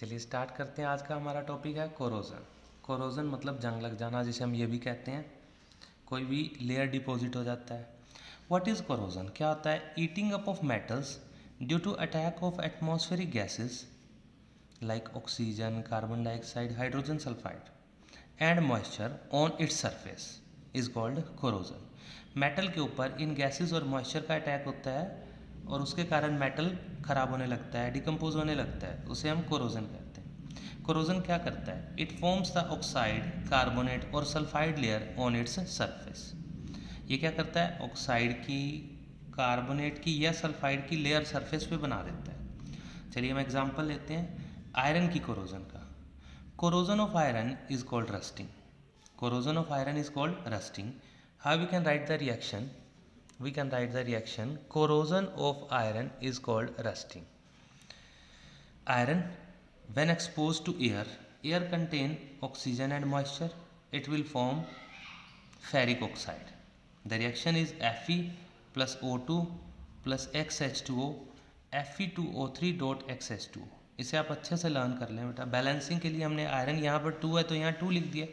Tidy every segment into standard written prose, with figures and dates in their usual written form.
चलिए स्टार्ट करते हैं। आज का हमारा टॉपिक है कोरोजन। कोरोजन मतलब जंग लग जाना, जिसे हम ये भी कहते हैं। कोई भी लेयर डिपॉजिट हो जाता है। What is corrosion? क्या होता है? Eating up of metals due to attack of atmospheric gases like oxygen, carbon dioxide, hydrogen sulphide and moisture on its surface is called corrosion. Metal के ऊपर इन गैसेस और मॉइस्चर का अटैक होता है और उसके कारण मेटल खराब होने लगता है, डिकम्पोज होने लगता है, उसे हम कोरोजन कहते हैं। कोरोजन क्या करता है? It forms the oxide, carbonate और sulphide layer on its surface. ये क्या करता है? ऑक्साइड की, कार्बोनेट की या सल्फाइड की लेयर सरफेस पे बना देता है। चलिए हम एग्जांपल लेते हैं आयरन की कोरोजन का। Corrosion of iron is called rusting. Corrosion of iron is called rusting. How we can write the reaction? We can write the reaction. Corrosion of iron is called rusting. Iron, when exposed to air, air contain oxygen and moisture. It will form ferric oxide. The reaction is Fe plus O2 plus XH2O, Fe2O3 dot XH2O. इसे आप अच्छे से learn कर लें बेटा। Balancing के लिए हमने आयरन यहाँ पर 2 है तो यहाँ 2 लिख दिया,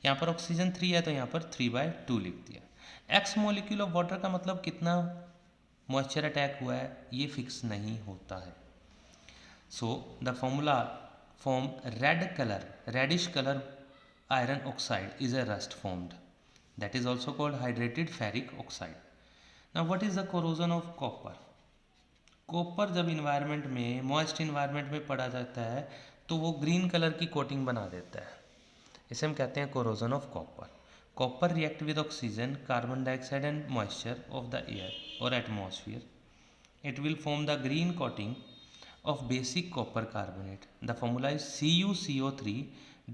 यहाँ पर ऑक्सीजन 3 है तो यहाँ पर 3/2 लिख दिया। एक्स मॉलिक्यूल ऑफ वाटर का मतलब कितना मॉइस्चर अटैक हुआ है ये फिक्स नहीं होता है। So the formula form red colour, reddish colour iron oxide is a rust formed, that is also called hydrated ferric oxide. Now what is the corrosion of copper? Copper जब environment में, moist environment में पड़ा जाता है तो वो green colour की coating बना देता है। इसे हम कहते हैं corrosion of copper. Copper react with oxygen, carbon dioxide and moisture of the air और atmosphere. It will form the green coating of basic copper carbonate. The formula is CuCO3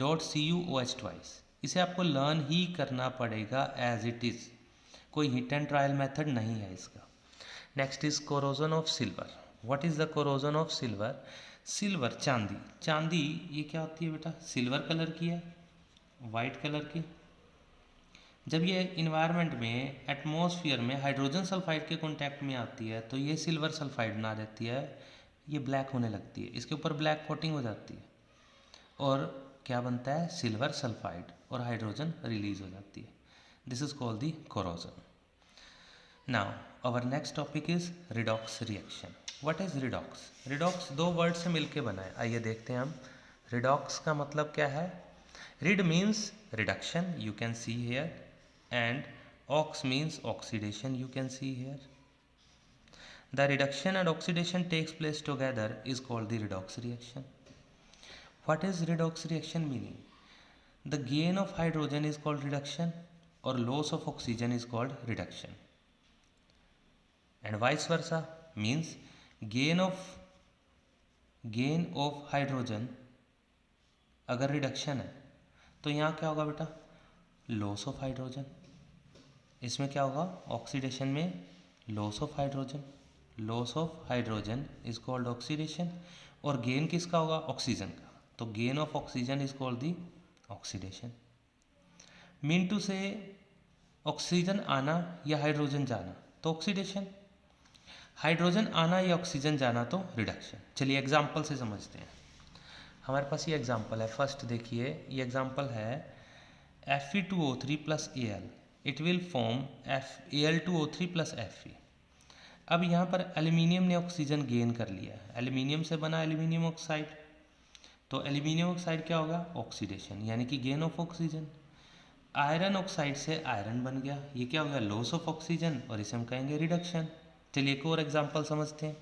dot CuOH twice. इसे आपको learn ही करना पड़ेगा as it is, कोई hit and trial method नहीं है इसका। Next is corrosion of silver. What is the corrosion of silver? Silver, चांदी। चांदी ये क्या होती है बेटा? सिल्वर कलर की है, वाइट कलर की। जब ये इन्वायरमेंट में, एटमॉस्फेयर में हाइड्रोजन सल्फाइड के कांटेक्ट में आती है तो ये सिल्वर सल्फाइड बना देती है, ये ब्लैक होने लगती है, इसके ऊपर ब्लैक कोटिंग हो जाती है और क्या बनता है? सिल्वर सल्फाइड और हाइड्रोजन रिलीज हो जाती है। This is called the corrosion. Now our next topic is redox reaction. What is redox? Redox दो वर्ड से मिलके बना है, आइए देखते हैं हम। रिडॉक्स का मतलब क्या है? Red means reduction, you can see here, and ox means oxidation, you can see here. The reduction and oxidation takes place together is called the redox reaction. What is redox reaction meaning? The gain of hydrogen is called reduction or loss of oxygen is called reduction, and vice versa means gain of hydrogen अगर reduction है तो यहाँ क्या होगा बेटा? Loss of hydrogen. इसमें क्या होगा? ऑक्सीडेशन में loss of hydrogen, loss of hydrogen is called oxidation. और गेन किसका होगा? ऑक्सीजन का, तो gain of oxygen is called the oxidation. Mean to say oxygen आना या हाइड्रोजन जाना तो ऑक्सीडेशन, हाइड्रोजन आना या ऑक्सीजन जाना तो रिडक्शन। चलिए एग्जाम्पल से समझते हैं। हमारे पास ये एग्जाम्पल है, फर्स्ट देखिए, ये एग्जाम्पल है Fe2O3 plus Al, it will form Al2O3 plus Fe। अब यहाँ पर एल्यूमिनियम ने ऑक्सीजन गेन कर लिया है, एल्यूमिनियम से बना एल्यूमिनियम ऑक्साइड, तो एल्यूमिनियम ऑक्साइड क्या होगा? ऑक्सीडेशन, यानी कि gain of oxygen. Iron oxide से आयरन बन गया, ये क्या हो गया? लॉस ऑफ ऑक्सीजन, और इसे हम कहेंगे रिडक्शन। चलिए एक और एग्जाम्पल समझते हैं।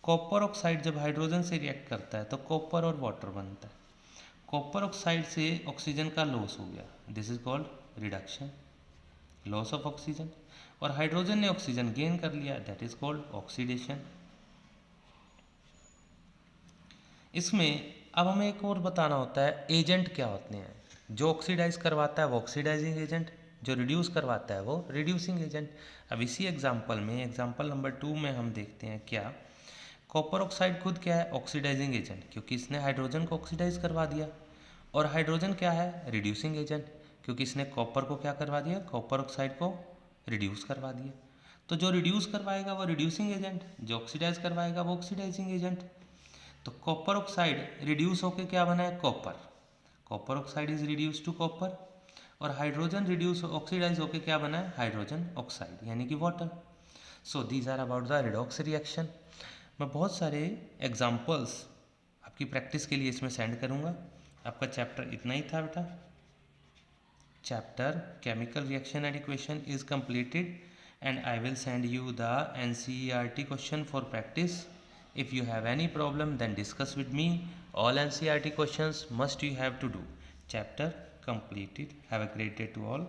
कॉपर ऑक्साइड जब हाइड्रोजन से रिएक्ट करता है तो कॉपर और वाटर बनता है, कॉपर ऑक्साइड से ऑक्सीजन का लॉस हो गया, this is called reduction, loss of oxygen. और हाइड्रोजन ने ऑक्सीजन गेन कर लिया, दैट इज कॉल्ड ऑक्सीडेशन। इसमें अब हमें एक और बताना होता है, एजेंट क्या होते हैं। जो ऑक्सीडाइज करवाता है वो ऑक्सीडाइजिंग एजेंट, जो रिड्यूस करवाता है वो रिड्यूसिंग एजेंट। अब इसी एग्जाम्पल में, एग्जाम्पल नंबर 2 में हम देखते हैं क्या कॉपर ऑक्साइड खुद क्या है? ऑक्सीडाइजिंग एजेंट, क्योंकि इसने हाइड्रोजन को ऑक्सीडाइज करवा दिया। और हाइड्रोजन क्या है? रिड्यूसिंग एजेंट, क्योंकि इसने कॉपर को क्या करवा दिया? कॉपर ऑक्साइड को रिड्यूस करवा दिया। तो जो रिड्यूस करवाएगा वो रिड्यूसिंग एजेंट, जो ऑक्सीडाइज करवाएगा वो ऑक्सीडाइजिंग एजेंट। तो कॉपर ऑक्साइड रिड्यूस होके क्या बना है, copper. Copper oxide is reduce to copper. और हाइड्रोजन रिड्यूस ऑक्सीडाइज होके क्या बना है, हाइड्रोजन ऑक्साइड यानी कि water. So these are about the redox reaction. मैं बहुत सारे एग्जाम्पल्स आपकी प्रैक्टिस के लिए इसमें सेंड करूँगा। आपका चैप्टर इतना ही था बेटा। Chapter chemical reaction and equation is completed and I will send you the NCERT question for practice. If you have any problem then discuss with me. All NCERT questions must you have to do. Chapter completed. Have a great day to all.